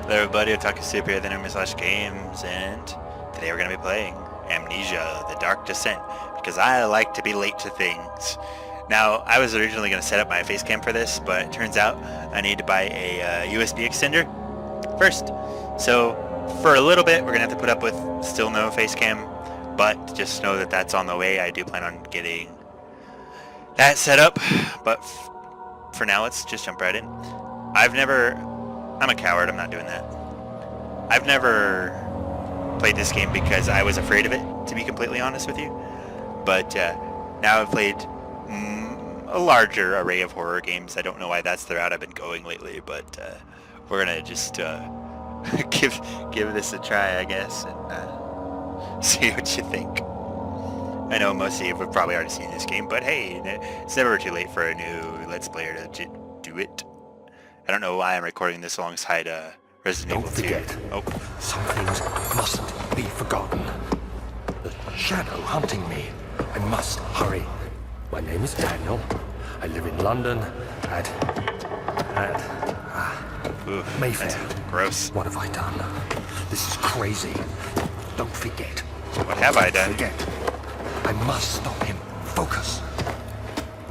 Hello everybody, Otaku Super here, the name slash games, and today we're going to be playing Amnesia, The Dark Descent, because I like to be late to things. Now, I was originally going to set up my face cam for this, but it turns out I need to buy a USB extender first. So, for a little bit, we're going to have to put up with still no face cam, but just know that that's on the way. I do plan on getting that set up, but for now, let's just jump right in. I'm a coward, I'm not doing that. I've never played this game because I was afraid of it, to be completely honest with you. But now I've played a larger array of horror games. I don't know why that's the route I've been going lately, but we're gonna just give this a try, I guess, and see what you think. I know most of you have probably already seen this game, but hey, it's never too late for a new Let's Player to do it. I don't know why I'm recording this alongside Resident Evil 2. Don't forget, some things mustn't be forgotten. The shadow hunting me. I must hurry. My name is Daniel. I live in London at Oof, Mayfair. that's gross. What have I done? This is crazy. Don't forget. What have I done? Forget. I must stop him. Focus.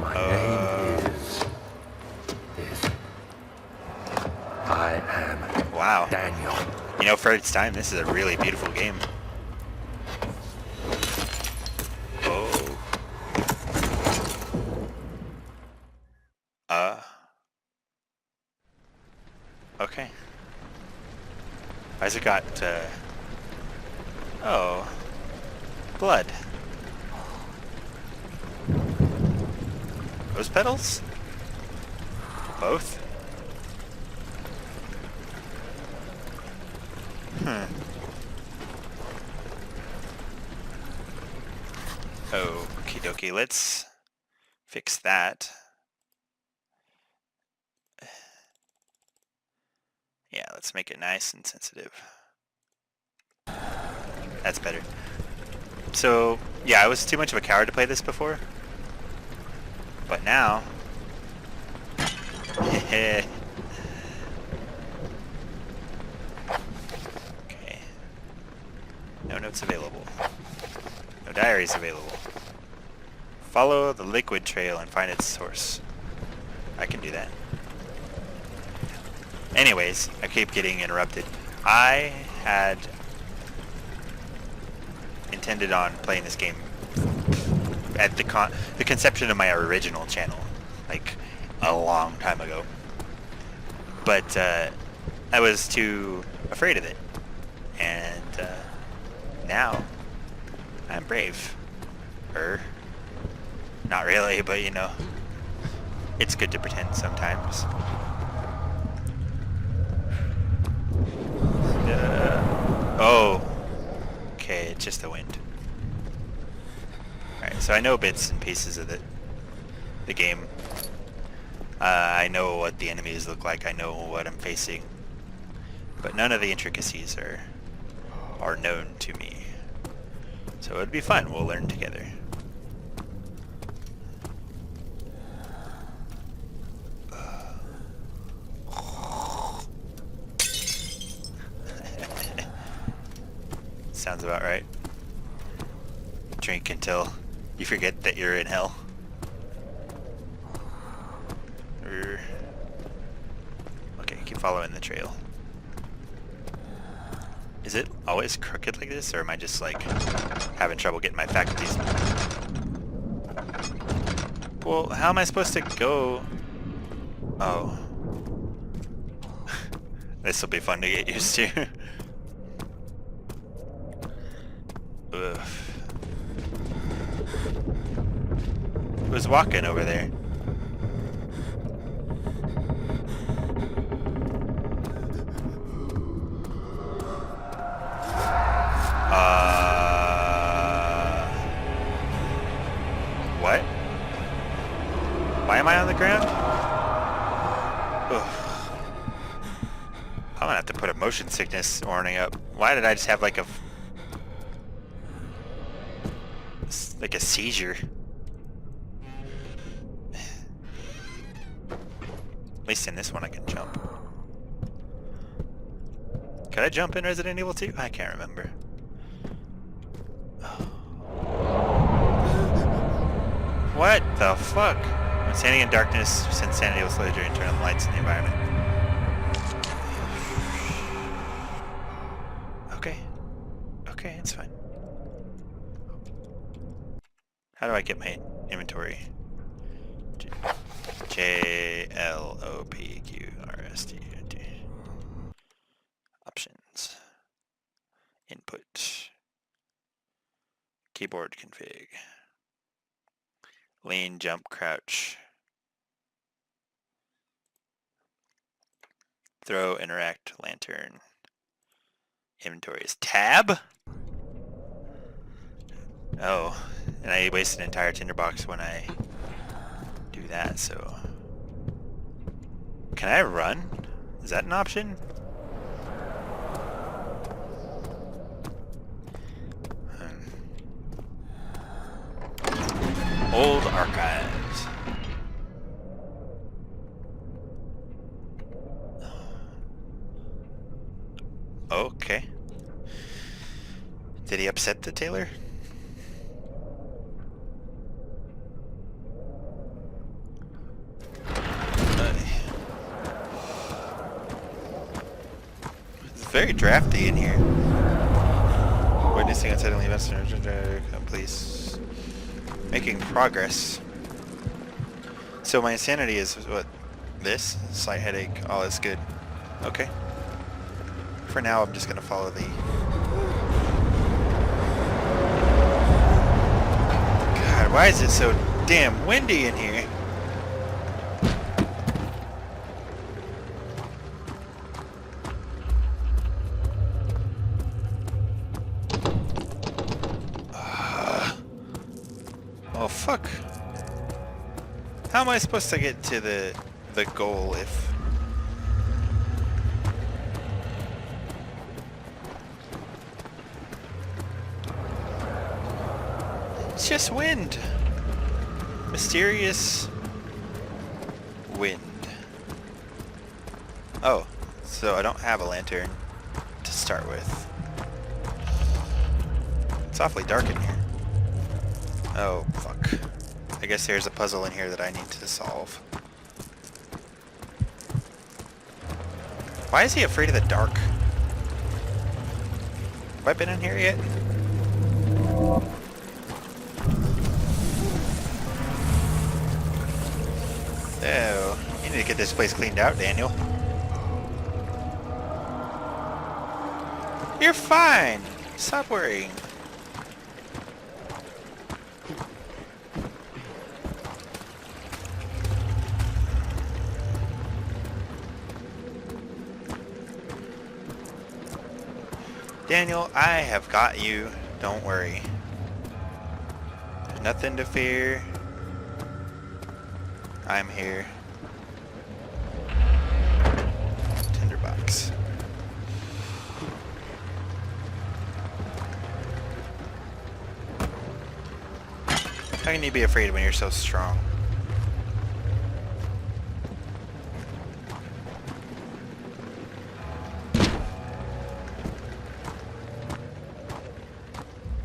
My name is... I am Daniel. You know, for its time, this is a really beautiful game. Oh. Okay. Why's it got, oh. Blood. Rose petals? Both? Okie dokie, let's fix that. Yeah, let's make it nice and sensitive. That's better. So, yeah, I was too much of a coward to play this before. But now... Okay. No notes available. No diaries available. Follow the liquid trail and find its source. I can do that. Anyways, I keep getting interrupted. I had intended on playing this game at the conception of my original channel, like a long time ago. But I was too afraid of it, and now I'm brave. Not really, but you know, it's good to pretend sometimes. Oh, okay, it's just the wind. Alright, so I know bits and pieces of the game. I know what the enemies look like, I know what I'm facing, but none of the intricacies are known to me. So it'd be fun, we'll learn together. Sounds about right. Drink until you forget that you're in hell. Okay, keep following the trail. Is it always crooked like this, or am I just like having trouble getting my faculties? Well, how am I supposed to go? Oh. This will be fun to get used to. Ugh. Who's walking over there? What? Why am I on the ground? Ugh. I'm gonna have to put a motion sickness warning up. Why did I just have like a seizure? At least in this one I can jump. Could I jump in Resident Evil 2? I can't remember. What the fuck? When standing in darkness, insanity will slow during turn on the lights in the environment. Okay. Okay, it's fine. How do I get my inventory? JLOPQRST. Options. Input. Keyboard config. Lean, jump, crouch. Throw, interact, lantern. Inventory is tab? Oh, and I wasted an entire tinderbox when I do that, so... Can I run? Is that an option? Old archives. Okay. Did he upset the tailor? It's very drafty in here. Witnessing unsettling events. Please. Making progress. So my insanity is what? This? Slight headache. All is good. Okay. For now, I'm just gonna follow the... God, why is it so damn windy in here? Oh fuck. How am I supposed to get to the goal if... It's just wind. Mysterious wind. Oh, so I don't have a lantern to start with. It's awfully dark in here. Oh, fuck. I guess there's a puzzle in here that I need to solve. Why is he afraid of the dark? Have I been in here yet? Oh, you need to get this place cleaned out, Daniel. You're fine. Stop worrying. Daniel, I have got you. Don't worry. Nothing to fear. I'm here. Tinderbox. How can you be afraid when you're so strong?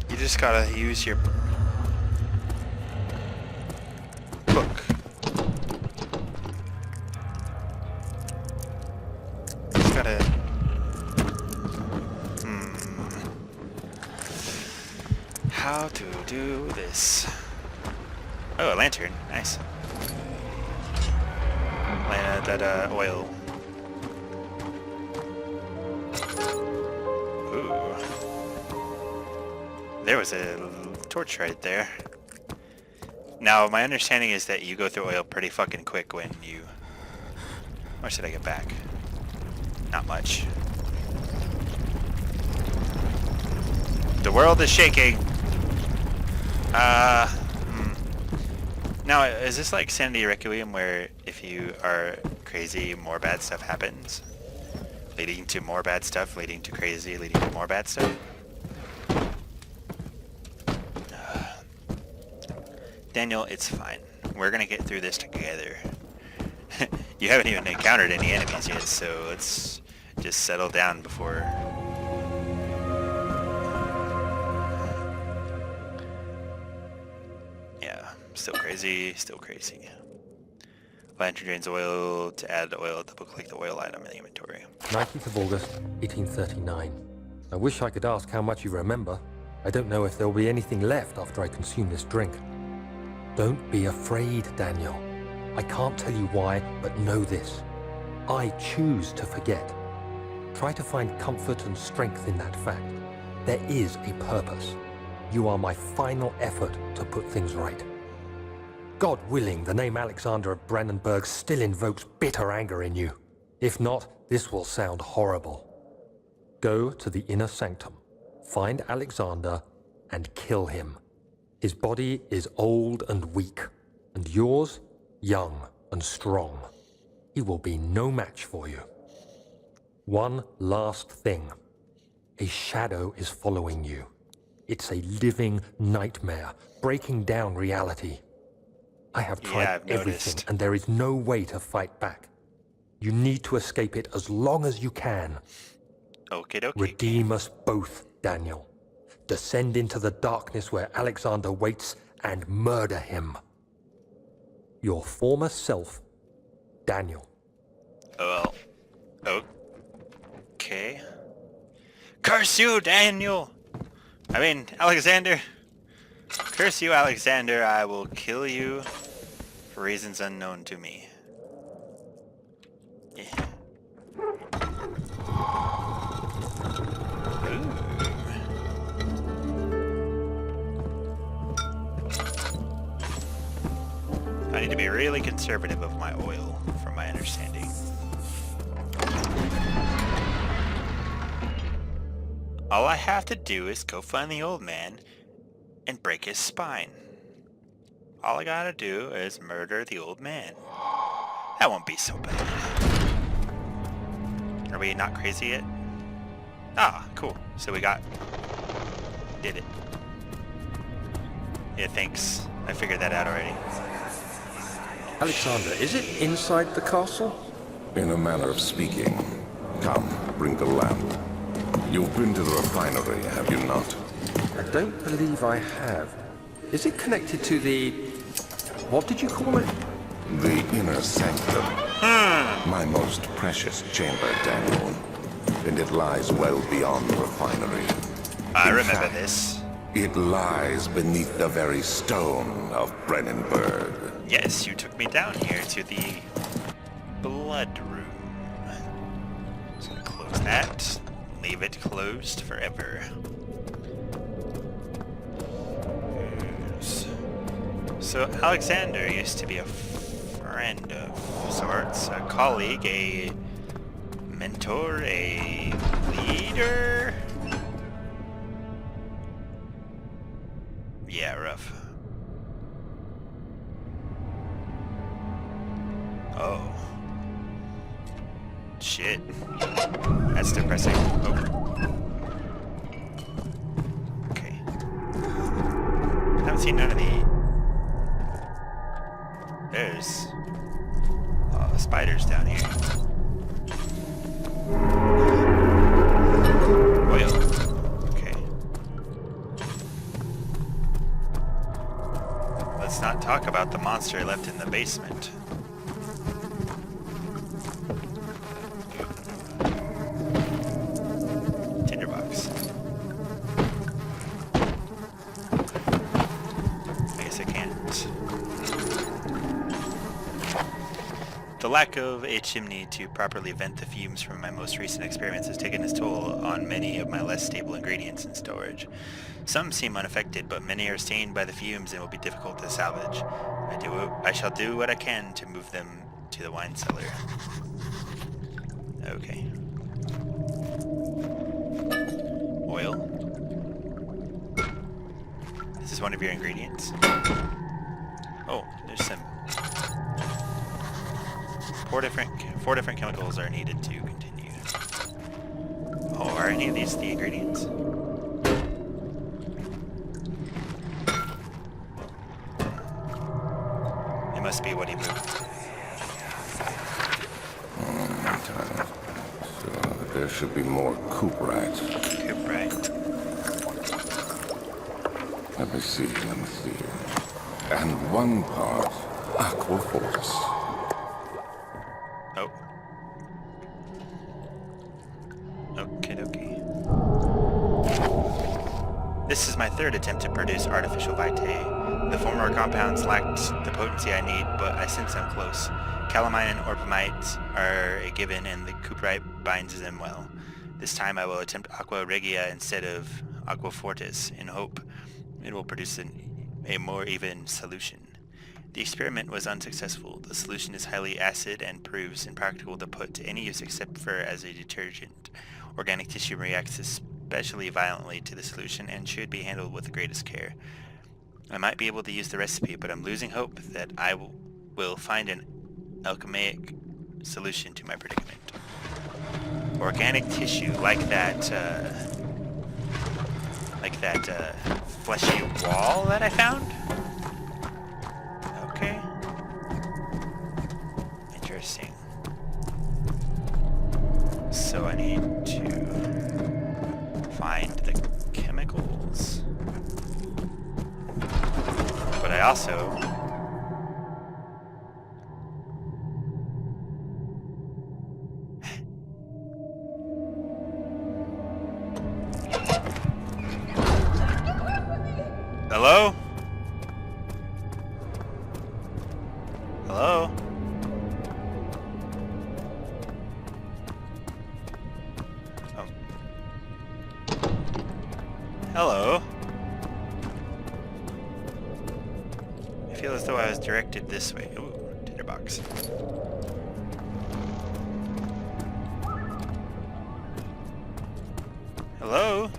You just gotta use your book. Just gotta... How to do this? Oh, a lantern. Nice. That oil. Ooh. There was a torch right there. Now, my understanding is that you go through oil pretty fucking quick when you... How much did I get back? Not much. The world is shaking! Now, is this like Sanity Requiem where if you are crazy, more bad stuff happens? Leading to more bad stuff, leading to crazy, leading to more bad stuff? Daniel, it's fine. We're gonna get through this together. You haven't even encountered any enemies yet, so let's just settle down before. Yeah, still crazy, still crazy. Lantern drains oil to add oil at the book like the oil item in the inventory. 19th of August, 1839. I wish I could ask how much you remember. I don't know if there'll be anything left after I consume this drink. Don't be afraid, Daniel. I can't tell you why, but know this. I choose to forget. Try to find comfort and strength in that fact. There is a purpose. You are my final effort to put things right. God willing, the name Alexander of Brandenburg still invokes bitter anger in you. If not, this will sound horrible. Go to the inner sanctum, find Alexander, and kill him. His body is old and weak, and yours, young and strong. He will be no match for you. One last thing. A shadow is following you. It's a living nightmare, breaking down reality. I have tried everything, and there is no way to fight back. You need to escape it as long as you can. Okay, okay. Redeem us both, Daniel. Descend into the darkness where Alexander waits and murder him. Your former self, Daniel. Well, okay. Curse you, Daniel! I mean, Alexander. Curse you, Alexander. I will kill you for reasons unknown to me. Yeah. Ooh. I need to be really conservative of my oil, from my understanding. All I have to do is go find the old man and break his spine. All I gotta do is murder the old man. That won't be so bad. Are we not crazy yet? Ah, cool. So we did it. Yeah, thanks. I figured that out already. Alexander, is it inside the castle? In a manner of speaking. Come, bring the lamp. You've been to the refinery, have you not? I don't believe I have. Is it connected to the... what did you call it? The inner sanctum. My most precious chamber, Daniel. And it lies well beyond the refinery. I In remember fact, this. It lies beneath the very stone of Brennenburg. Yes, you took me down here to the blood room. So close that. Leave it closed forever. Yes. So Alexander used to be a friend of sorts, a colleague, a mentor, a leader. Yeah, rough. Oh. Shit. That's depressing. Oh. Okay. I haven't seen none of the... There's... spiders down here. Oil. Okay. Let's not talk about the monster left in the basement. Tinderbox. I guess I can't. The lack of a chimney to properly vent the fumes from my most recent experiments has taken its toll on many of my less stable ingredients in storage. Some seem unaffected, but many are stained by the fumes and will be difficult to salvage. I shall do what I can to move them to the wine cellar. Okay. Oil. This is one of your ingredients. Oh, there's some... Four different chemicals are needed to continue. Oh, are any of these the ingredients? It must be what he moved. There should be more cuprite. Cuprite. Let me see. And one part aquafortis. Oh. Okie dokie. This is my third attempt to produce artificial vitae. The former compounds lacked the potency I need, but I sense I'm close. Calamine and orpimite are a given, and the cuprite binds them well. This time I will attempt aqua regia instead of aqua fortis, in hope it will produce a more even solution. The experiment was unsuccessful. The solution is highly acid and proves impractical to put to any use except for as a detergent. Organic tissue reacts especially violently to the solution and should be handled with the greatest care. I might be able to use the recipe, but I'm losing hope that I will find an alchemic solution to my predicament. Organic tissue, like that fleshy wall that I found? Okay. Interesting. So I need to find the chemicals. But I also... Hello? Hello? Oh. Hello? I feel as though I was directed this way. Ooh, tinderbox. Hello?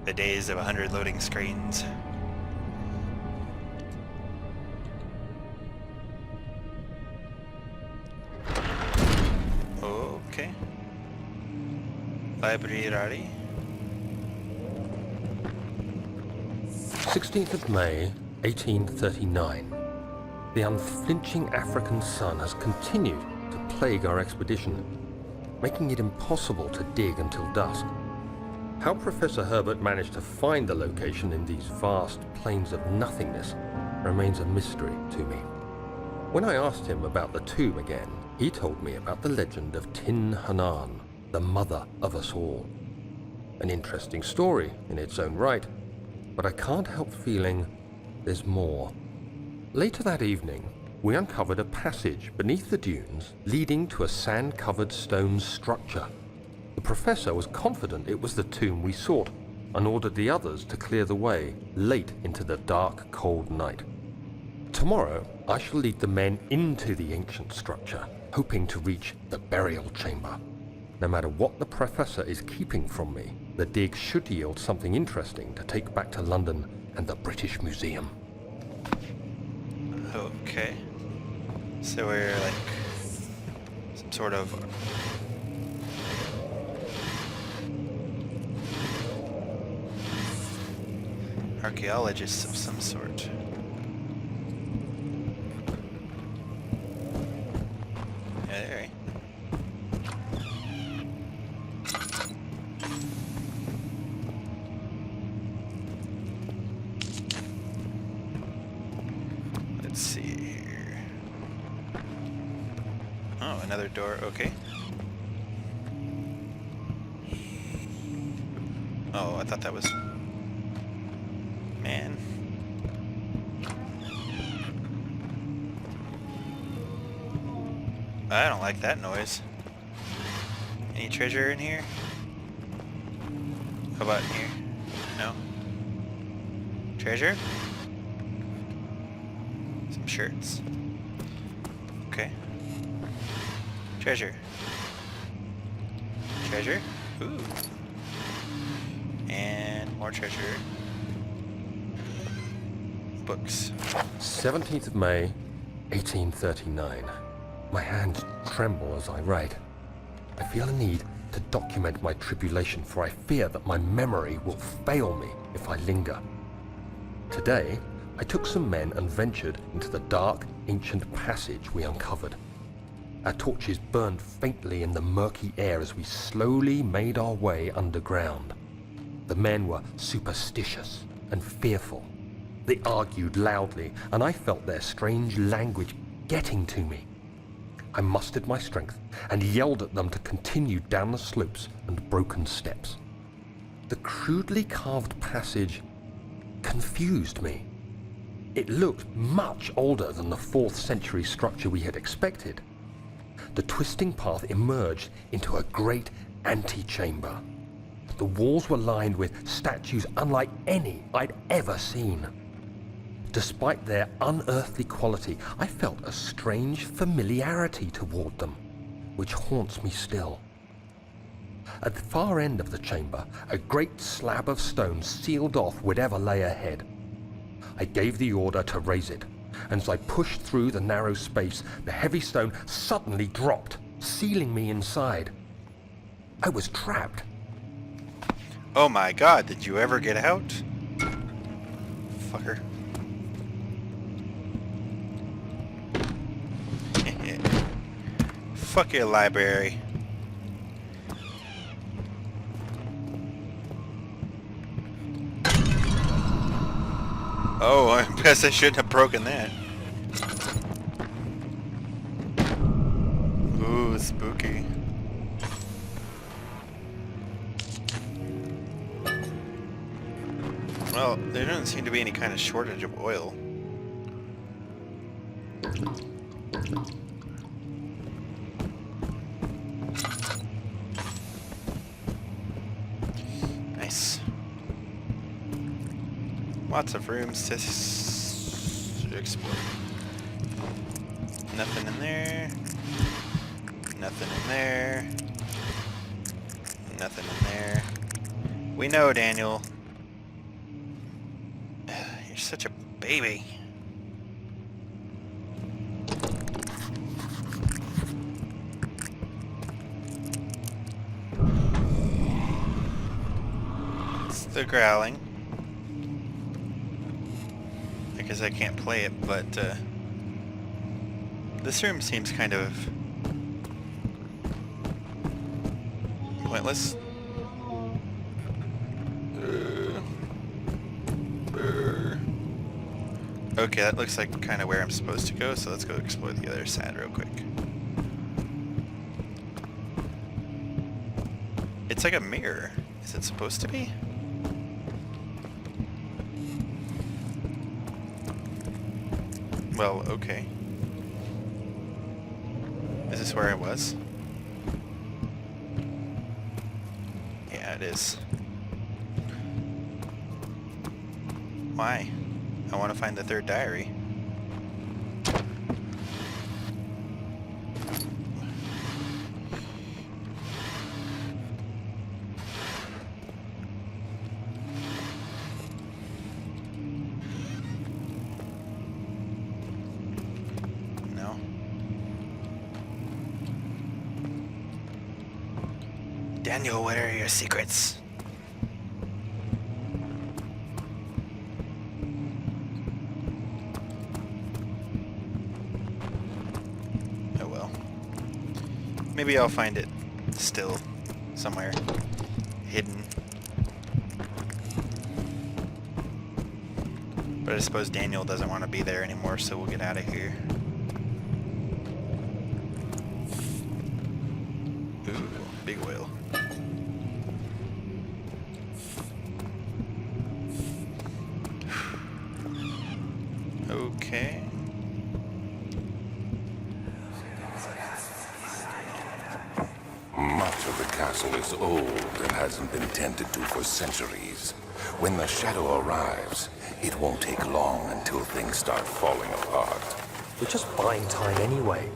The days of 100 loading screens. Okay. Library. 16th of May, 1839. The unflinching African sun has continued to plague our expedition, making it impossible to dig until dusk. How Professor Herbert managed to find the location in these vast plains of nothingness remains a mystery to me. When I asked him about the tomb again, he told me about the legend of Tin Hanan, the mother of us all. An interesting story in its own right, but I can't help feeling there's more. Later that evening, we uncovered a passage beneath the dunes leading to a sand-covered stone structure. The professor was confident it was the tomb we sought and ordered the others to clear the way late into the dark, cold night. Tomorrow, I shall lead the men into the ancient structure, hoping to reach the burial chamber. No matter what the professor is keeping from me, the dig should yield something interesting to take back to London and the British Museum. Okay. So we're like some sort of archaeologists of some sort. Yeah, there. Let's see here. Oh, another door. Okay. Oh, I thought that was... Man. I don't like that noise. Any treasure in here? How about in here? No? Treasure? Some shirts. Okay. Treasure. Treasure? Ooh. And more treasure. Books. 17th of May, 1839. My hands tremble as I write. I feel a need to document my tribulation, for I fear that my memory will fail me if I linger. Today, I took some men and ventured into the dark, ancient passage we uncovered. Our torches burned faintly in the murky air as we slowly made our way underground. The men were superstitious and fearful. They argued loudly, and I felt their strange language getting to me. I mustered my strength and yelled at them to continue down the slopes and broken steps. The crudely carved passage confused me. It looked much older than the 4th century structure we had expected. The twisting path emerged into a great antechamber. The walls were lined with statues unlike any I'd ever seen. Despite their unearthly quality, I felt a strange familiarity toward them, which haunts me still. At the far end of the chamber, a great slab of stone sealed off whatever lay ahead. I gave the order to raise it, and as I pushed through the narrow space, the heavy stone suddenly dropped, sealing me inside. I was trapped. Oh my god, did you ever get out? Fucker. Fuck your library. Oh, I guess I shouldn't have broken that. Ooh, spooky. Well, there doesn't seem to be any kind of shortage of oil. Nice. Lots of rooms to explore. Nothing in there. Nothing in there. Nothing in there. We know, Daniel. You're such a baby. It's the growling. I guess I can't play it, but this room seems kind of pointless. Okay, that looks like kind of where I'm supposed to go, so let's go explore the other side real quick. It's like a mirror. Is it supposed to be? Well, okay. Is this where I was? Yeah, it is. Why? I want to find the 3rd diary. No. Daniel, what are your secrets? Maybe I'll find it still somewhere hidden. But I suppose Daniel doesn't want to be there anymore, so we'll get out of here. Ooh, big whale. Okay. Much of the castle is old and hasn't been tended to for centuries. When the shadow arrives, it won't take long until things start falling apart. We're just buying time anyway.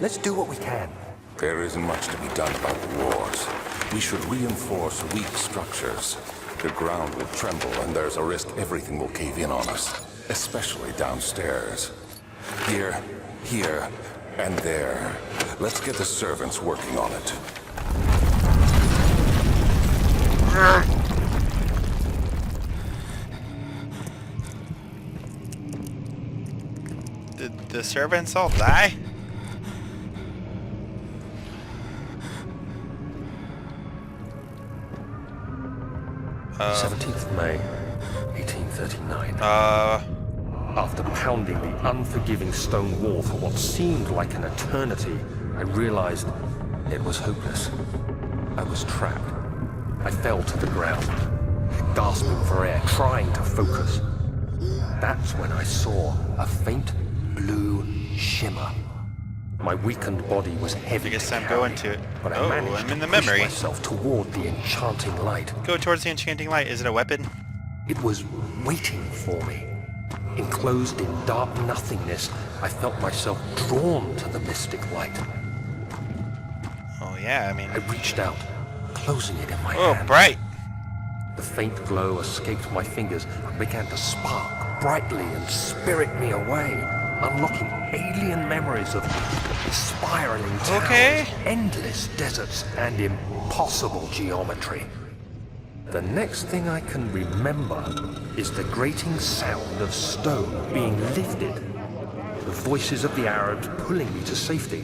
Let's do what we can. There isn't much to be done about the wars. We should reinforce weak structures. The ground will tremble and there's a risk everything will cave in on us, especially downstairs. Here, and there. Let's get the servants working on it. Did the servants all die? Oh. 17th May, 1839. Uh, After pounding the unforgiving stone wall for what seemed like an eternity, I realized it was hopeless. I was trapped. I fell to the ground, gasping for air, trying to focus. That's when I saw a faint blue shimmer. My weakened body was heavy. I guess to I'm carry, going to it. but I Oh, managed I'm in the to push memory. myself toward the enchanting light. go towards the enchanting light. Is it a weapon? It was waiting for me. Enclosed in dark nothingness, I felt myself drawn to the mystic light. Oh yeah, I mean... I reached out, closing it in my Oh, hand. bright! The faint glow escaped my fingers and began to spark brightly and spirit me away, unlocking alien memories of spiraling towers, Okay. endless deserts, and impossible geometry. The next thing I can remember is the grating sound of stone being lifted, the voices of the Arabs pulling me to safety,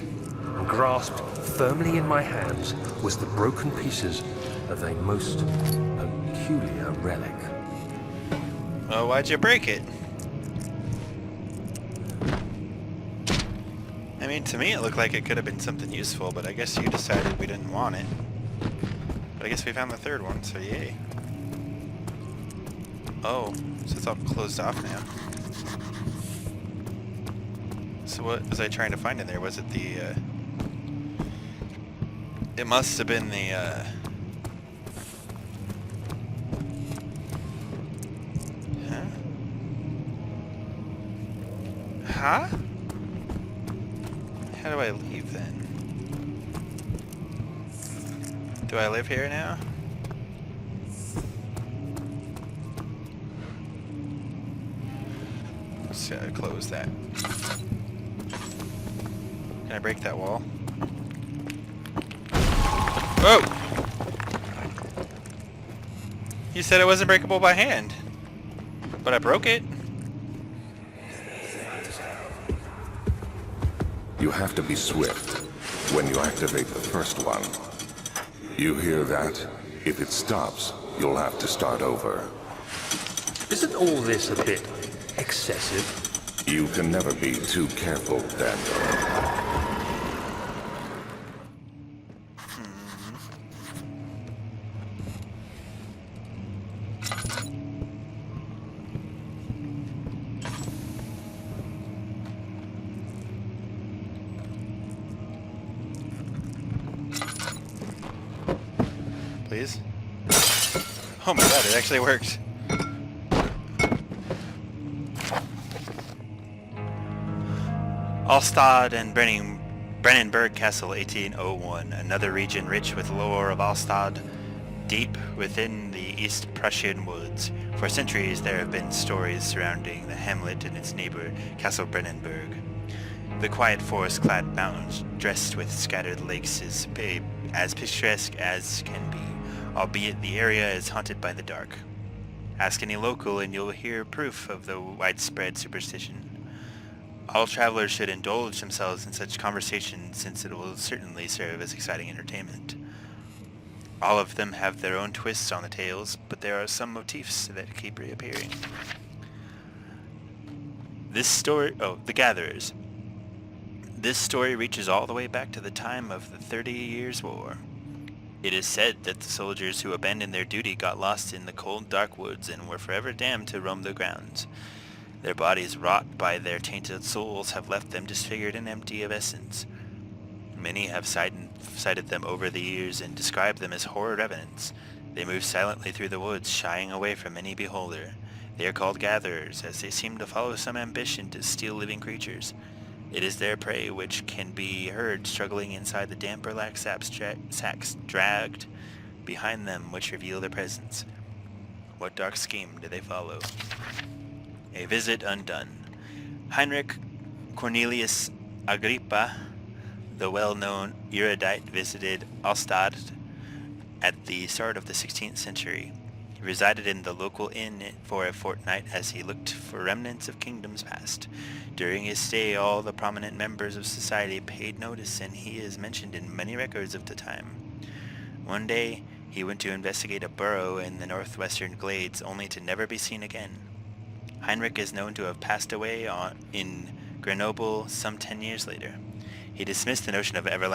and grasped firmly in my hands was the broken pieces of a most peculiar relic. Oh, why'd you break it? I mean, to me it looked like it could have been something useful, but I guess you decided we didn't want it. But I guess we found the third one, so yay. Oh, so it's all closed off now. So what was I trying to find in there? Was it the, it must have been the, Huh? How do I leave then? Do I live here now? Let's close that. Can I break that wall? Oh! You said it wasn't breakable by hand. But I broke it. You have to be swift when you activate the first one. You hear that? If it stops, you'll have to start over. Isn't all this a bit excessive? You can never be too careful, Daniel. Please? Oh my god, it actually worked. Alstad and Brennenburg Castle, 1801. Another region rich with lore of Alstad, deep within the East Prussian woods. For centuries there have been stories surrounding the hamlet and its neighbor, Castle Brennenburg. The quiet forest-clad mountains, dressed with scattered lakes, is as picturesque as can be, albeit the area is haunted by the dark. Ask any local and you'll hear proof of the widespread superstition. All travelers should indulge themselves in such conversations since it will certainly serve as exciting entertainment. All of them have their own twists on the tales, but there are some motifs that keep reappearing. This story... Oh, the Gatherers. This story reaches all the way back to the time of the 30 Years' War. It is said that the soldiers who abandoned their duty got lost in the cold, dark woods and were forever damned to roam the grounds. Their bodies, wrought by their tainted souls, have left them disfigured and empty of essence. Many have cited them over the years and described them as horrid revenants. They move silently through the woods, shying away from any beholder. They are called gatherers, as they seem to follow some ambition to steal living creatures. It is their prey which can be heard struggling inside the damp burlap sacks dragged behind them, which reveal their presence. What dark scheme do they follow? A visit undone. Heinrich Cornelius Agrippa, the well-known erudite, visited Alstad At the start of the 16th century, he resided in the local inn for a fortnight as he looked for remnants of kingdoms past. During his stay, all the prominent members of society paid notice, and he is mentioned in many records of the time. One day, he went to investigate a burrow in the northwestern glades, only to never be seen again. Heinrich is known to have passed away in Grenoble some 10 years later. He dismissed the notion of ever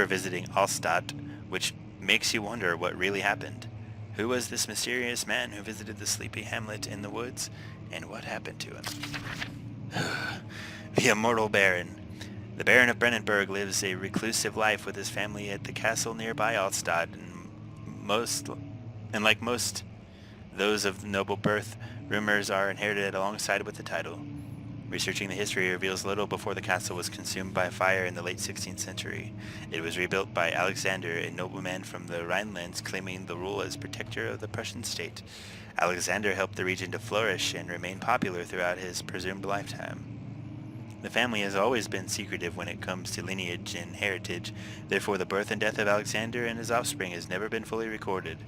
visiting Allstadt, which makes you wonder what really happened. Who was this mysterious man who visited the sleepy hamlet in the woods, and what happened to him? The immortal Baron. The Baron of Brennenburg lives a reclusive life with his family at the castle nearby Allstadt, and like most those of noble birth, rumors are inherited alongside with the title. Researching the history reveals little before the castle was consumed by fire in the late 16th century. It was rebuilt by Alexander, a nobleman from the Rhinelands claiming the rule as protector of the Prussian state. Alexander helped the region to flourish and remain popular throughout his presumed lifetime. The family has always been secretive when it comes to lineage and heritage, therefore the birth and death of Alexander and his offspring has never been fully recorded.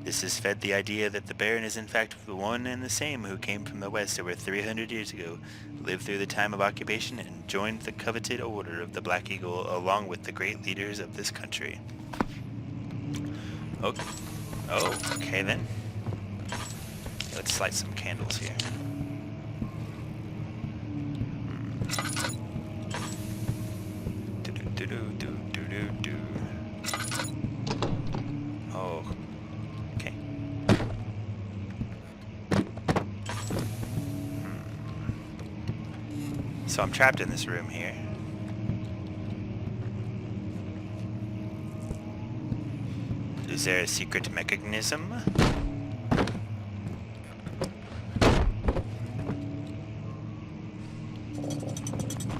This has fed the idea that the Baron is in fact the one and the same who came from the west over 300 years ago, lived through the time of occupation, and joined the coveted Order of the Black Eagle along with the great leaders of this country. Okay then. Let's light some candles here. Do. Oh. Okay. So I'm trapped in this room here. Is there a secret mechanism?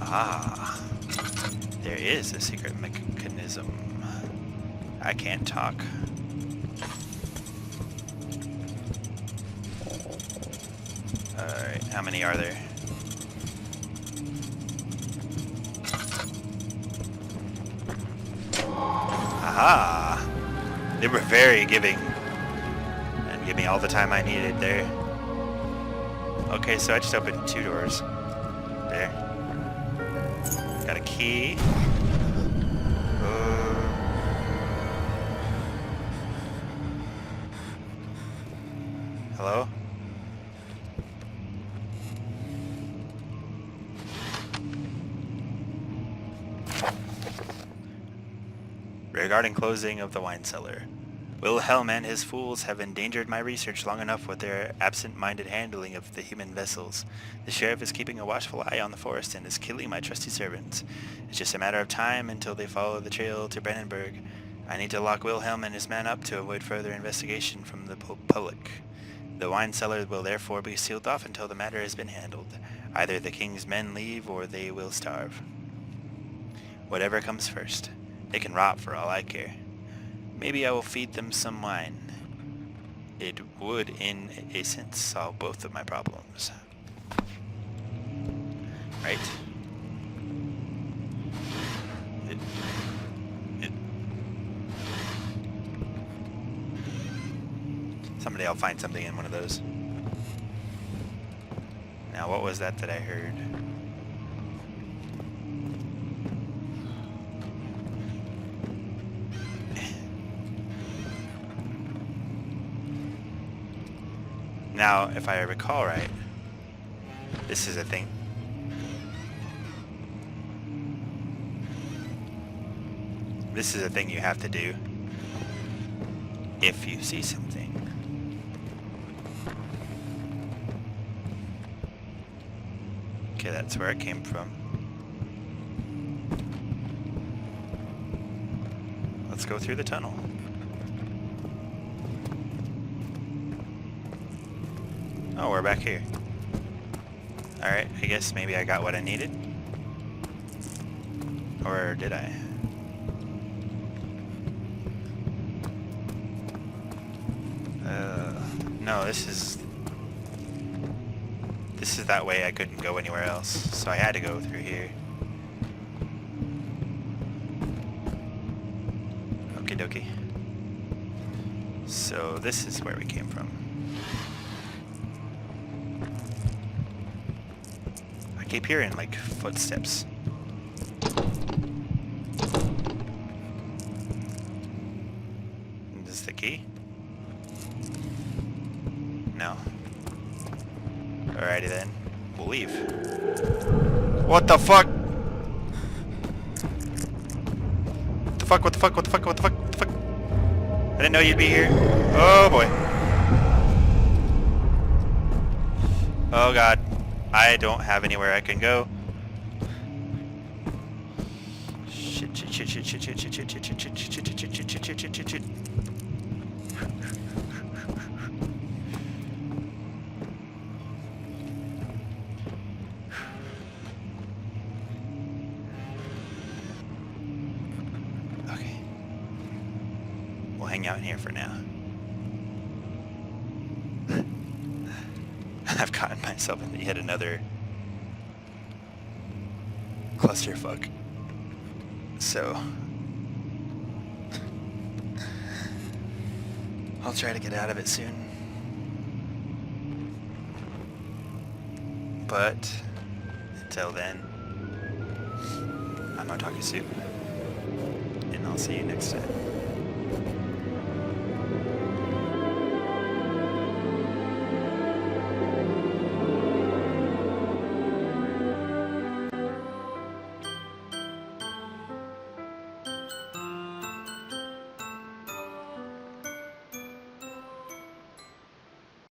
Ah, there is a secret mechanism. I can't talk. Alright, how many are there? Aha! They were very giving. And gave me all the time I needed there. Okay, so I just opened 2 doors. There. Got a key. Hello? Regarding closing of the wine cellar. Wilhelm and his fools have endangered my research long enough with their absent-minded handling of the human vessels. The sheriff is keeping a watchful eye on the forest and is killing my trusty servants. It's just a matter of time until they follow the trail to Brennenburg. I need to lock Wilhelm and his men up to avoid further investigation from the public. The wine cellar will therefore be sealed off until the matter has been handled. Either the king's men leave or they will starve. Whatever comes first. They can rot for all I care. Maybe I will feed them some wine. It would, in a sense, solve both of my problems. Right? Someday I'll find something in one of those. Now, what was that I heard? Now, if I recall right, this is a thing. This is a thing you have to do if you see something. Okay, that's where it came from. Let's go through the tunnel. Oh, we're back here. Alright, I guess maybe I got what I needed. Or did I? No, this is that way. I couldn't go anywhere else, so I had to go through here. Okay, So this is where we came from. I keep hearing like footsteps. Is this the key? No. Alrighty then. We'll leave. What the fuck? What the fuck? What the fuck? What the fuck? What the fuck? What the fuck? I didn't know you'd be here. Oh boy. Oh god. I don't have anywhere I can go. Shit, shit, shit, shit, shit, shit, shit, shit, shit, shit, shit, shit, shit, shit, shit, shit, shit, shit, shit. Okay. We'll hang out in here for now. I've gotten myself into yet another clusterfuck. So I'll try to get out of it soon. But until then, I'm Otaku Soup, and I'll see you next time.